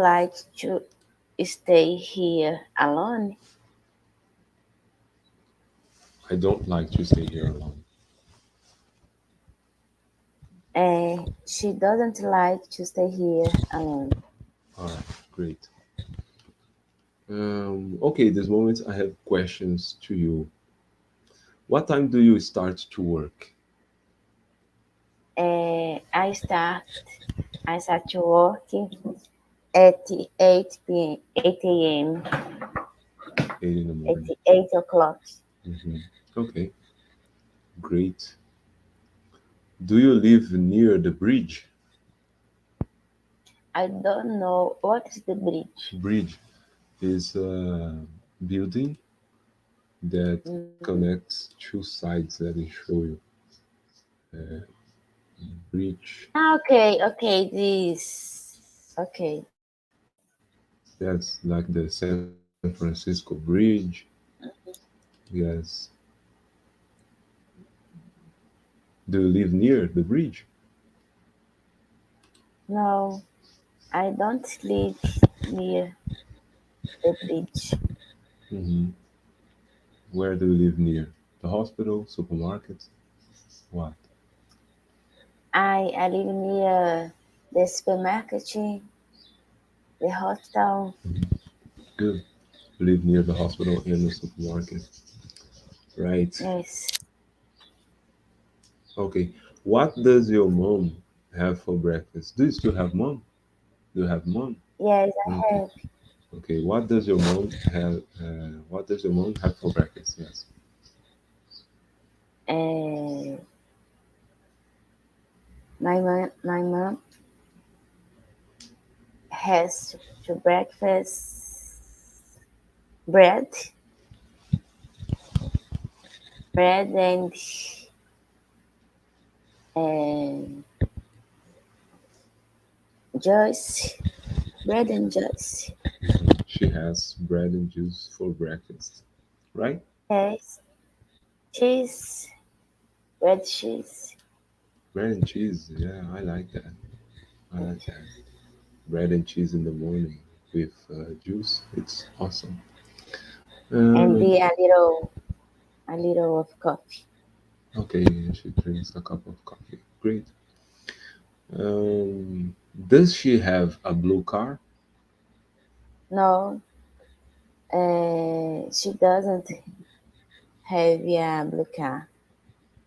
like to stay here alone? I don't like to stay here alone. She doesn't like to stay here alone. All right, great. Okay, this moment I have questions to you. What time do you start to work? Uh, I start I start to work at 8 p.m. 8 a.m. 8 in the at morning. 8 o'clock. Hmm. Okay, great. Do you live near the bridge? I don't know what is the bridge. Bridge is a building that Mm. connects two sides. Let me show you. Bridge. Okay, okay, this. Okay. That's like the San Francisco Bridge. Yes. Do you live near the bridge? No, I don't live near the bridge. Hmm. Where do you live near? The hospital, supermarket? What? I live near the supermarket, the hospital. Good. You live near the hospital and the supermarket. Right. Yes, Okay. What does your mom have for breakfast? Do you still have mom? Do you have mom? yes, I Okay. have. Okay. What does your mom have? What does your mom have for breakfast? Yes. Uh, my mom has to breakfast bread, bread and juice, bread and juice. She has bread and juice for breakfast. Right? Yes, cheese, bread cheese. Bread and cheese. Yeah, I like that. I like that. Bread and cheese in the morning with juice. It's awesome. And Um, be a little of coffee. okay, she drinks a cup of coffee. Great. Um, does she have a blue car? No, she doesn't have a blue car.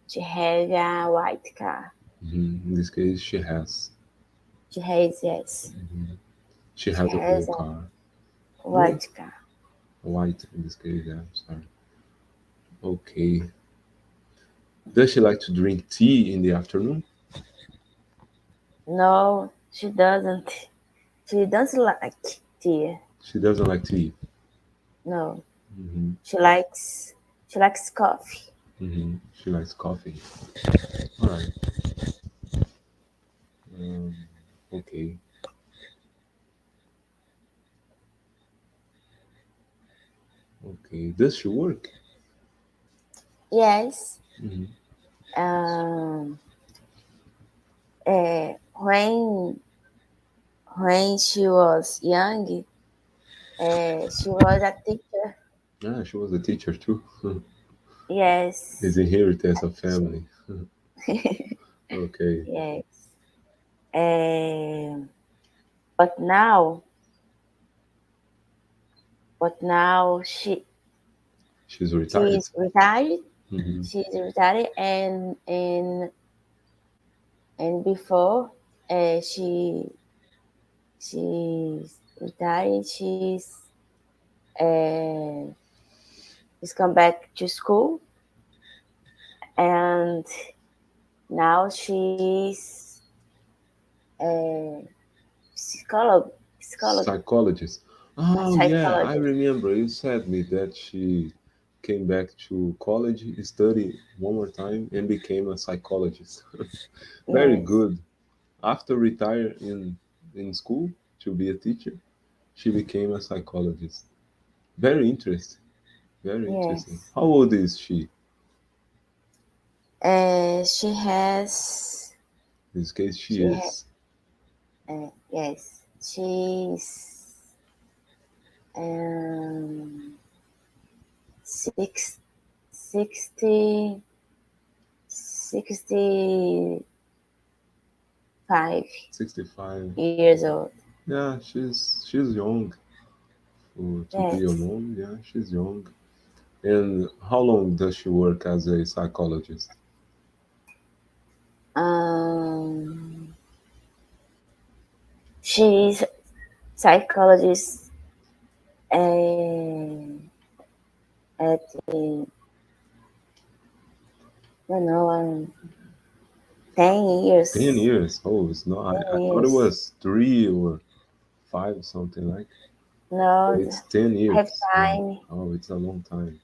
She has a white car. In this case, she has. She has, yes. She She has a blue has a car. Great. white car. White in this case, yeah. Sorry. Okay. Does she like to drink tea in the afternoon? No, she doesn't. She doesn't like tea. She doesn't like tea. No, Hmm. she likes she likes coffee. She likes coffee. All right. Um, okay. Okay. Does she work? Yes. Hmm. Um. Uh, when when she was young, she was a teacher. Yeah, she was a teacher too. It's Yes. inheritance of family. Okay. Yes. Um. But now, She's she retired. is retired. Hmm. She is retired, and before, she's retired. Uh, she's come back to school, and now she's a psychologist, Psychologist. a Oh yeah, I psychologist. remember you said me that she came back to college, studied one more time, and became a psychologist. Very Yes, good. After retire in school to be a teacher, she became a psychologist. Very interesting. Very interesting. yes. How old is she? She has In this case, she she ha- is. yes. She's six, 60, 65 65. years old. Yeah, she's young to be a Yes. mom. Yeah, she's young. And how long does she work as a psychologist? Um, she's psychologist at the, I don't know, 10 10 years. years. Oh, it's not. I 10 thought it years. was 3 or 5, something like. But No, it's 10 have years. Yeah. time. Oh, it's a long time.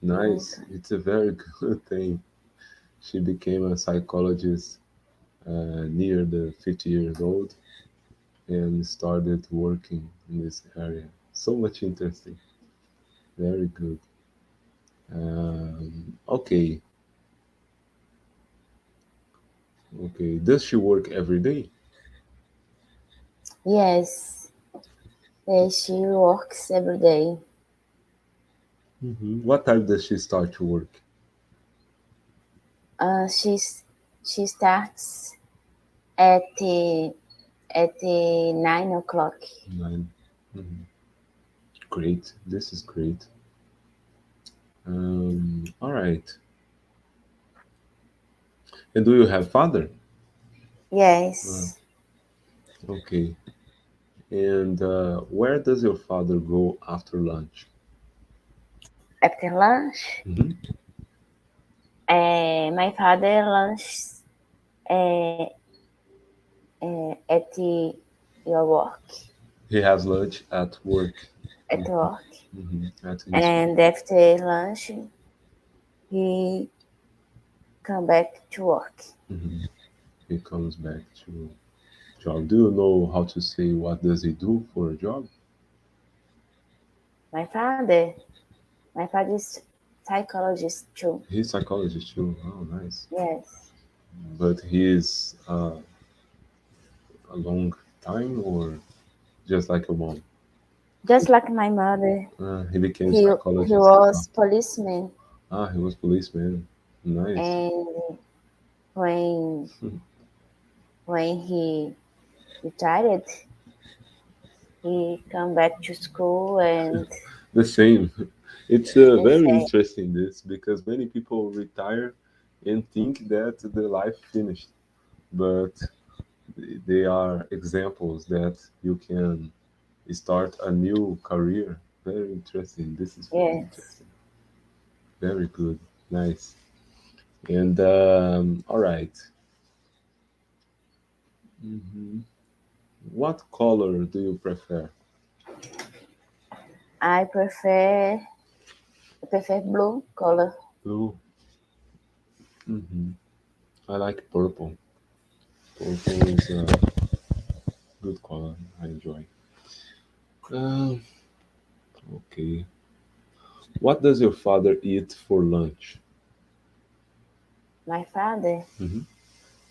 Long Nice. time. It's a very good thing. She became a psychologist near the 50 years old and started working in this area. So much interesting. Very good. Okay. Okay. Does she work every day? Yes, she works every day. What time does she start to work? She starts at the 9 o'clock. 9. Mhm. Great. This is great. All right. And do you have father? Uh, Yes, okay. And where does your father go after lunch? after lunch. Hmm. My father lunches uh, at your work, He has lunch at work. at work, At his work. and after lunch he come back to work. Hmm. He comes back to job. Do you know how to say what does he do for a job? My father, my father is psychologist too. He's psychologist too. Oh, nice. Yes, But he is a long time or just like your mom? just like my mother. He became He psychologist. was policeman, He was policeman. Nice. and when he retired, he come back to school and The same. It's the very same. interesting this because many people retire and think that the life finished, but they are examples that you can start a new career. Very interesting. This is very Yes, interesting. Very good. Nice. And all right. Mhm. What color do you prefer? I prefer blue color. Blue. Hmm. I like purple. Purple is a good color. I enjoy. Um, okay. What does your father eat for lunch? My father, Hmm.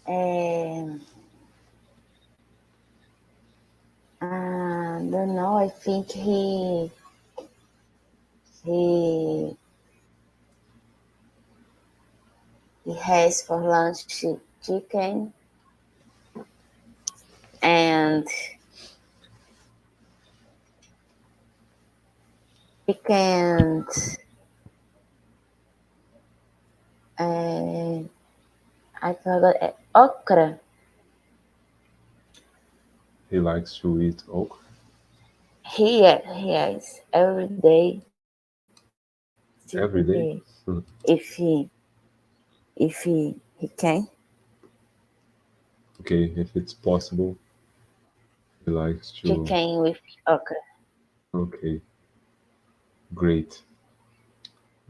um, don't know. I think he he has for lunch chicken and chicken and I forgot okra. He likes to eat okra He has every day every day. Mhm. if he can. Okay, if it's possible, he likes to. Chicken with okra Okay, great.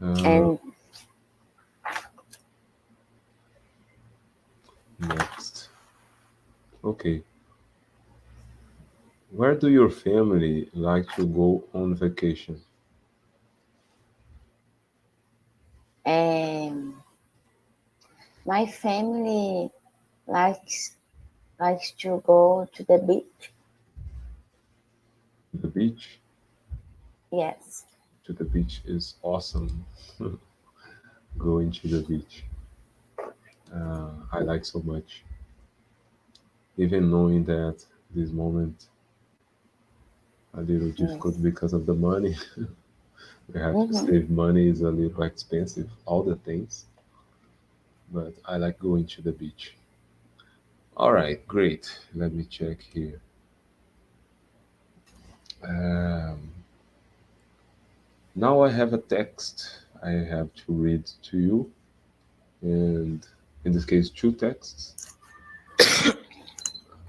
Uh, and next. Okay, where do your family like to go on vacation? um, my family likes likes to go to the beach. beach. Yes. To the beach is awesome. Going to the beach. I like so much. Even knowing that this moment a little difficult Yes. because of the money. We have to Mm-hmm. save money is a little expensive, all the things. But I like going to the beach. All right, great. Let me check here. Um, Now I have a text I have to read to you, and in this case, two texts.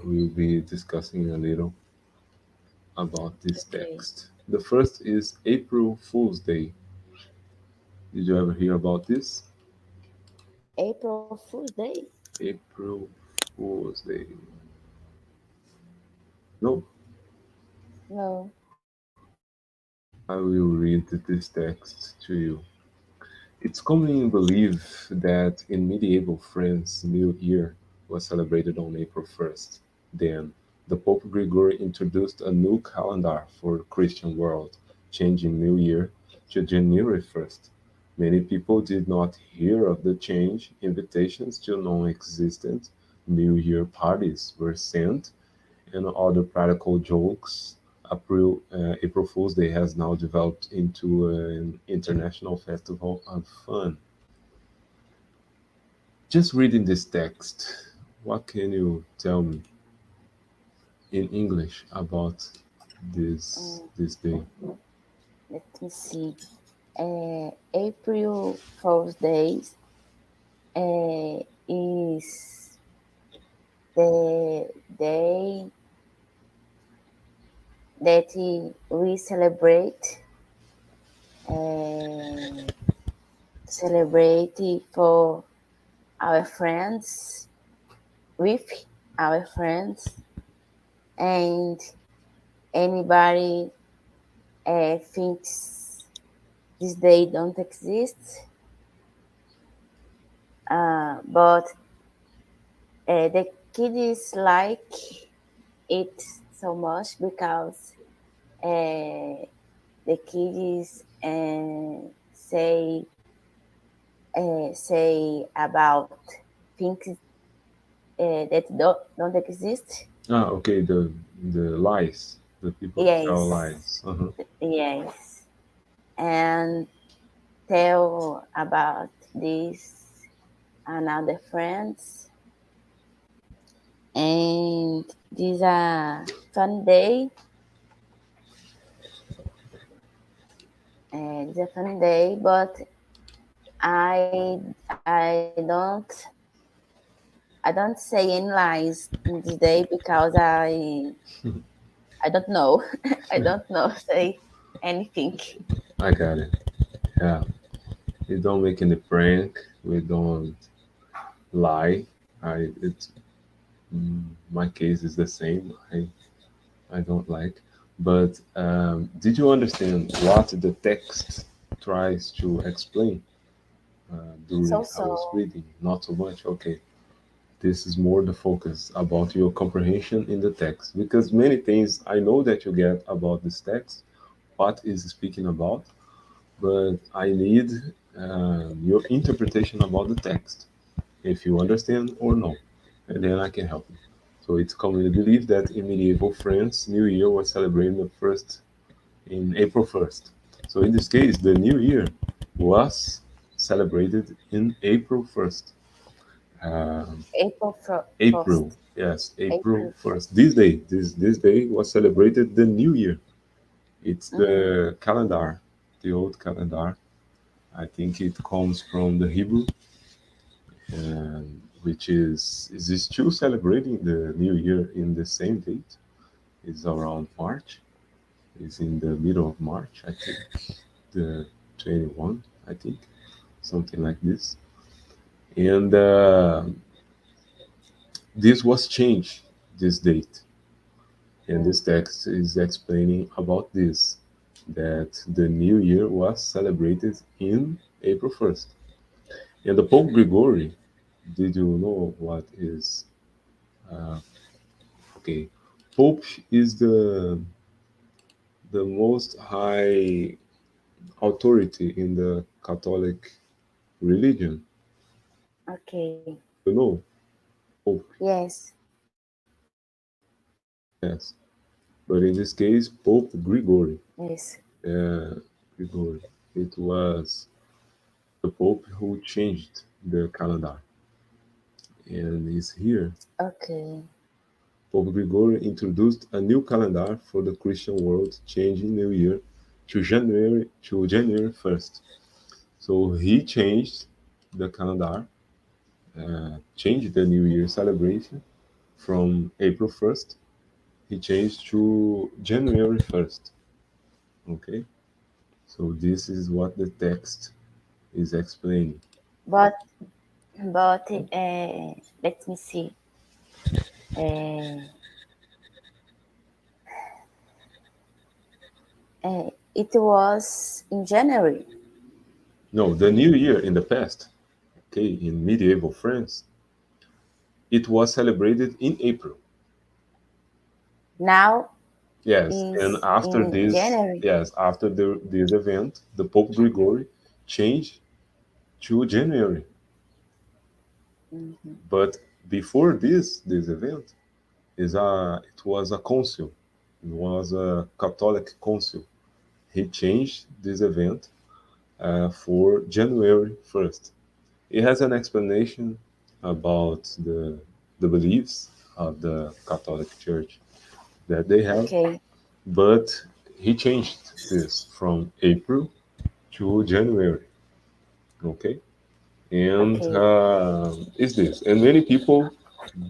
We'll be discussing a little about this Okay. text. The first is April Fool's Day. Did you ever hear about this? April Fool's Day? April Fool's Day. No, No. I will read this text to you. It's commonly believed that in medieval France, New Year was celebrated on April 1st. Then, the Pope Gregory introduced a new calendar for the Christian world, changing New Year to January 1st. Many people did not hear of the change. Invitations to non-existent New Year parties were sent, and other practical jokes. April Fool's Day has now developed into an international festival of fun. Just reading this text, what can you tell me in English about this day? Let me see. April Fool's Day is the day that we uh, celebrate for our friends, with our friends, and anybody thinks this day don't exist, but the kids like it so much because uh, the kids say about things that don't exist. Okay, the lies. The people tell Yes, lies. Uh-huh. yes, and tell about this and other friends. And these are fun day. It's a fun day, but I don't say any lies in this day because I don't know. I don't know say anything. I got it. Yeah, we don't make any prank. We don't lie. It's my case is the same. I don't like. But did you understand what the text tries to explain during So I was so. reading? Not so much. Okay, this is more the focus about your comprehension in the text because many things I know that you get about this text, what is speaking about, but I need your interpretation about the text if you understand or no, and then I can help you. So it's commonly believed that in medieval France, New Year was celebrated the first in April 1st. So in this case, the New Year was celebrated in April 1st. Um, April, 1st. yes, April April 1st. This day was celebrated the New Year. It's Mm-hmm. the calendar, the old calendar. I think it comes from the Hebrew, which is still celebrating the New Year in the same date. It's around March. It's in the middle of March, I think, the 21, I think, something like this. And this was changed, this date. And Mm. this text is explaining about this, that the New Year was celebrated in April 1st. And the Pope Gregory, did you know what is? Uh, okay, Pope is the most high authority in the Catholic religion. Okay. You know, Pope. Yes. Yes, but in this case, Pope Gregory. Yes. Gregory. It was the Pope who changed the calendar, and is here. Okay. Pope Gregory introduced a new calendar for the Christian world, changing New Year to January 1st. So he changed the calendar, changed the New Year celebration from April 1st. He changed to January 1st. Okay, so this is what the text is explaining. But let me see. Uh, it was in January. No, the New Year in the past, okay, in medieval France, it was celebrated in April. Now Yes, and is after in this, January. yes, after this event, the Pope Gregory changed to January. Mhm. But before this event, it was a council. It was a Catholic council. He changed this event for January 1st. It has an explanation about the beliefs of the Catholic Church that they have, Okay. but he changed this from April to January. Okay, and Okay. is this? And many people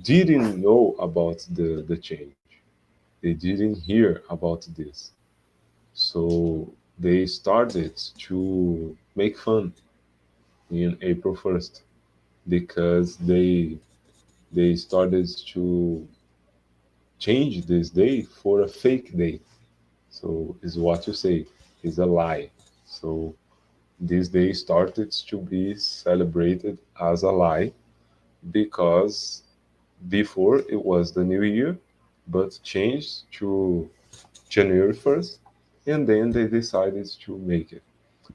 didn't know about the change. They didn't hear about this, so they started to make fun in April 1st because they started to change this day for a fake day. So is what you say is a lie. So this day started to be celebrated as a lie because before it was the new year, but changed to January 1st, and then they decided to make it.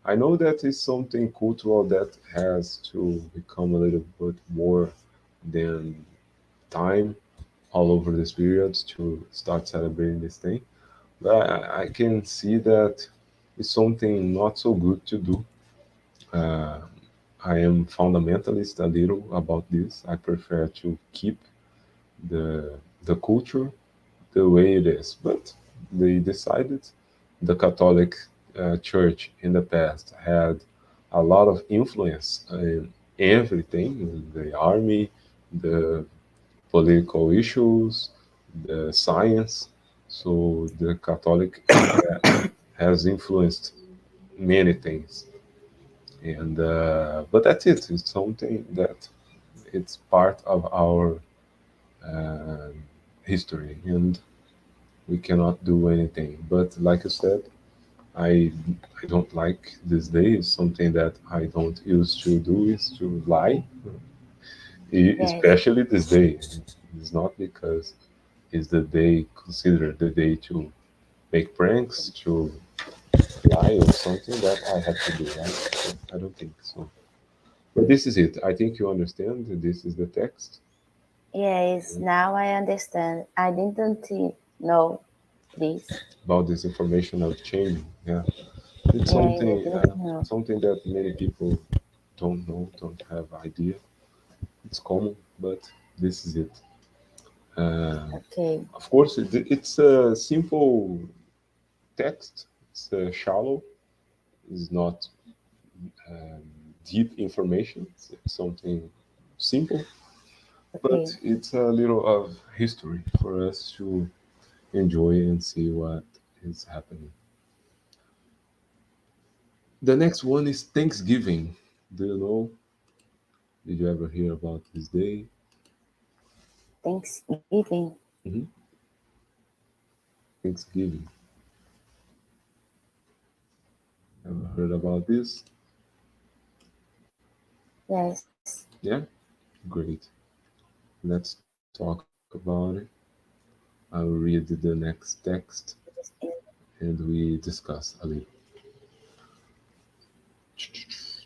I know that is something cultural that has to become a little bit more than time all over this period to start celebrating this thing. But I can see that it's something not so good to do. Uh, I am fundamentalist a little about this. I prefer to keep the the culture the way it is. But they decided the Catholic Church in the past had a lot of influence in everything, in the army, the political issues, the science. So the Catholic has influenced many things, and but that's it. It's something that it's part of our uh, history, and we cannot do anything. But like I said, I I don't like this day. It's something that I don't used to do is to lie, Yes. especially this day. It's not because it's the day considered the day to make pranks, to lie or something that I have to do, right? I don't think so. But this is it. I think you understand. This is the text Yes. Now I understand. I didn't know this. about this information of changing. Yeah, it's Yes, I something didn't know. something that many people don't know, don't have idea. It's common, but this is it. Okay. Of course, it's a simple text. It's shallow. It's not um, deep information. It's something simple, but Okay. it's a little of history for us to enjoy and see what is happening. The next one is Thanksgiving. Do you know? Did you ever hear about this day? Thanksgiving. Hmm. Thanksgiving. Ever heard about this? Yes. Yeah, great. Let's talk about it. I will read the next text. and we discuss a little.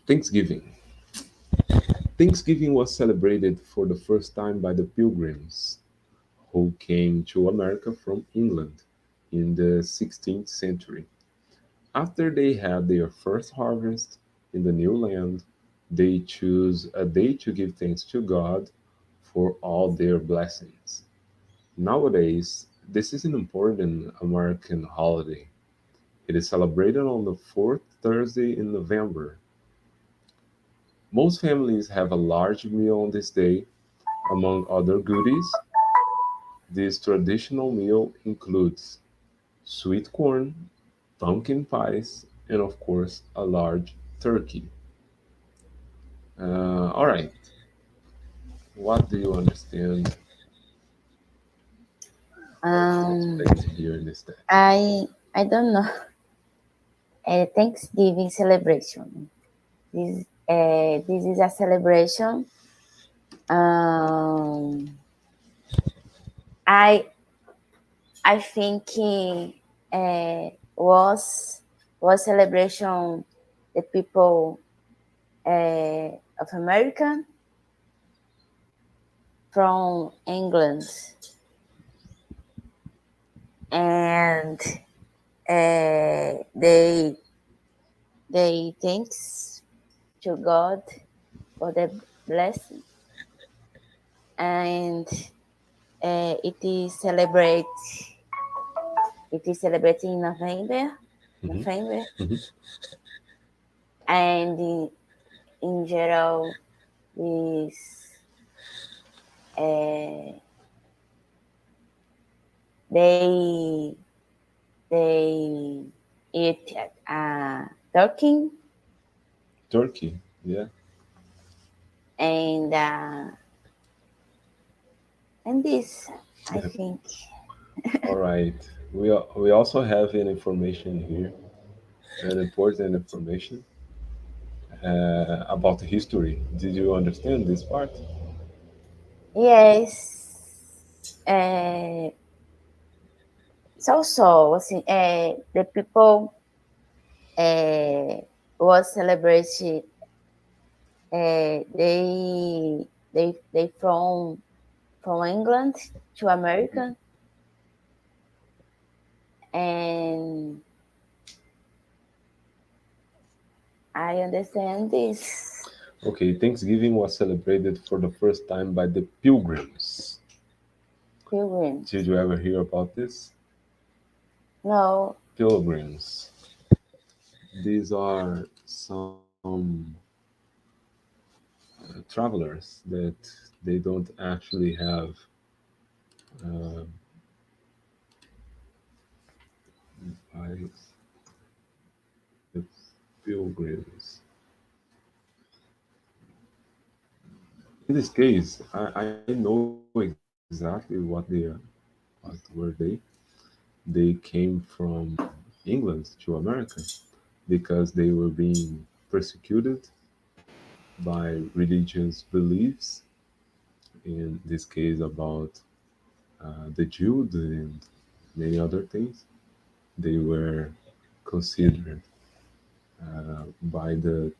Thanksgiving. Thanksgiving was celebrated for the first time by the Pilgrims who came to America from England in the 16th century. After they had their first harvest in the new land, they chose a day to give thanks to God for all their blessings. Nowadays, this is an important American holiday. It is celebrated on the fourth Thursday in November. Most families have a large meal on this day. Among other goodies, this traditional meal includes sweet corn, pumpkin pies, and of course, a large turkey. All right, what do you understand Um, explained here in this text? I don't know. A Thanksgiving celebration. This is a celebration. Um, I I think was celebration the people of America from England, and they thanks to God for the blessing, and it is celebrated in Hmm. November, Hmm. and in general is uh, they they eat turkey Turkey, yeah. and this I think. All right. We also have an information here, an important information about the history. Did you understand this part? Yes, so assim, the people uh, was celebrating. They from England to America, and I understand this. Okay, Thanksgiving was celebrated for the first time by the Pilgrims. Did Pilgrims. you ever hear about this? No. Pilgrims. These are some travelers that they don't actually have uh, eyes. The pilgrims. In this case, I know exactly what were they came from England to America because they were being persecuted by religious beliefs, in this case about the Jews and many other things. They were considered by the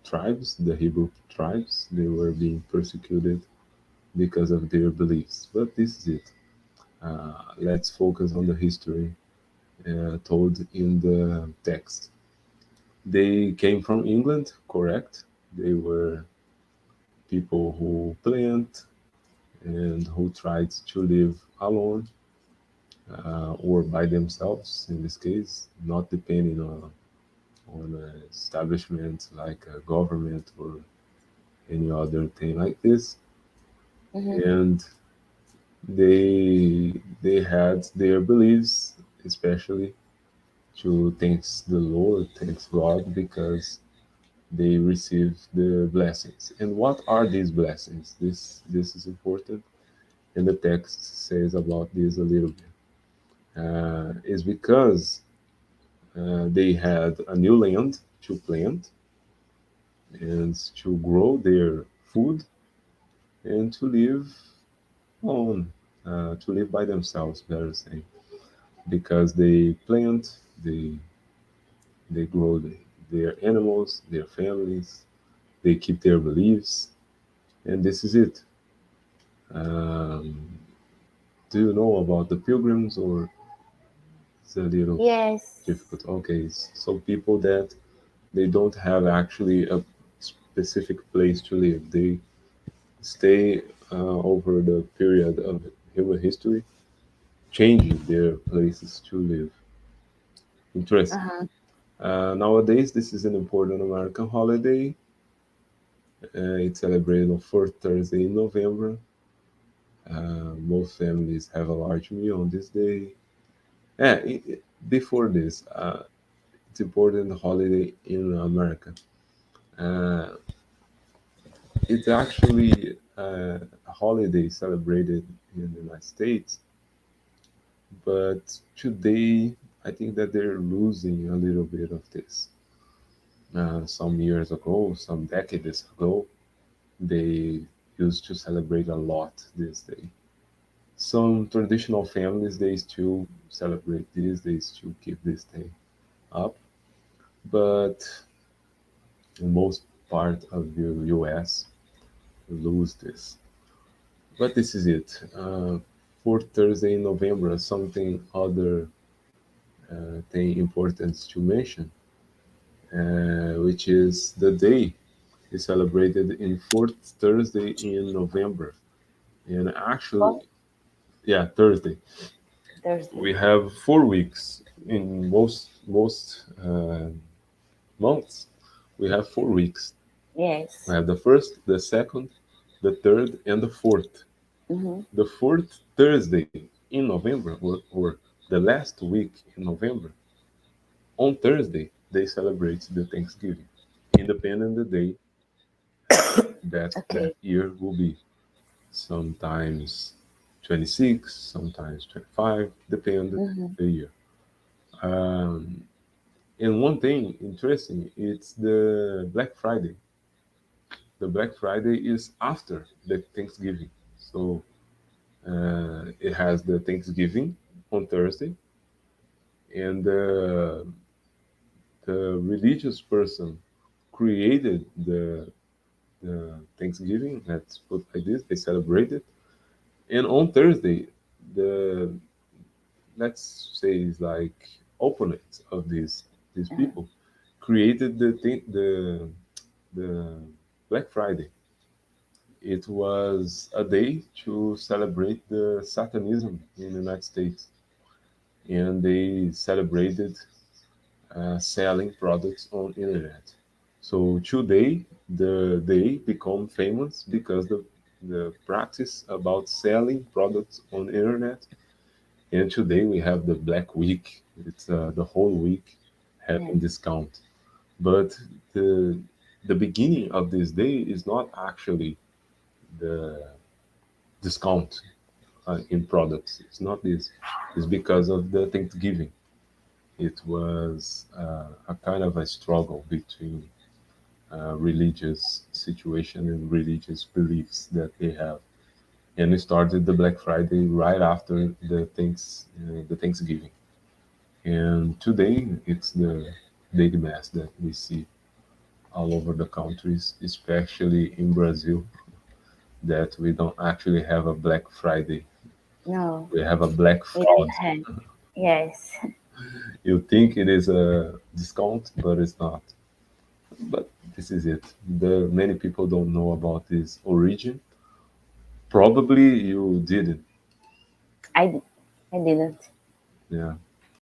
tribes, the Hebrew tribes, they were being persecuted because of their beliefs. But this is it. Let's focus on the history told in the text. They came from England, correct? They were people who plant and who tried to live alone or by themselves, in this case, not depending on an establishment like a government or any other thing like this. Hmm. And they had their beliefs, especially to thanks the Lord, thanks God, because they receive the blessings. And what are these blessings? This is important, and the text says about this a little bit. Is because they had a new land to plant and to grow their food and to live on, to live by themselves, better saying. because they plant, they grow their animals, their families, they keep their beliefs, and this is it. Um, do you know about the pilgrims, or it's a little Yes. difficult? Okay, so people that they don't have actually a specific place to live. They stay over the period of human history, changing their places to live. Interesting. Uh-huh. Nowadays, this is an important American holiday. It's celebrated on fourth Thursday in November. Most families have a large meal on this day. Yeah, before this, it's important holiday in America. Uh, it's actually a holiday celebrated in the United States, but today I think that they're losing a little bit of this. Some years ago, some decades ago, they used to celebrate a lot this day. Some traditional families they still celebrate this, they still keep this day up, but in most part of the US lose this. But this is it. Fourth Thursday in November, something other thing important to mention, which is the day is celebrated in fourth Thursday in November. And Fourth actually, yeah, Thursday. Thursday. We have 4 weeks in most months. We have 4 weeks. We Yes. have the first, the second, the third, and the fourth. Mm-hmm. The fourth Thursday in November, or the last week in November, on Thursday, they celebrate the Thanksgiving, independent the day that Okay. year will be. Sometimes 26, sometimes 25, depending Mm-hmm. the year. Um, and one thing interesting, it's the Black Friday. The Black Friday is after the Thanksgiving. So it has the Thanksgiving on Thursday, and the religious person created the Thanksgiving. Let's put like this: they celebrate it, and on Thursday, the let's say is like opponents of these Uh-huh. people created the Black Friday. It was a day to celebrate the Satanism in the United States, and they celebrated selling products on internet. So today, the day become famous because the practice about selling products on internet. And today we have the Black Week. It's the whole week Yeah. having discount. But the the beginning of this day is not actually the discount in products. It's not this. It's because of the Thanksgiving. It was a kind of a struggle between religious situation and religious beliefs that they have. And we started the Black Friday right after the Thanksgiving. And today it's the big mess that we see all over the countries, especially in Brazil, that we don't actually have a Black Friday. No, We have a Black we don't Fraud. have. Yes. You think it is a discount, but it's not. But this is it. The many people don't know about this origin. Probably you didn't. I I didn't. Yeah.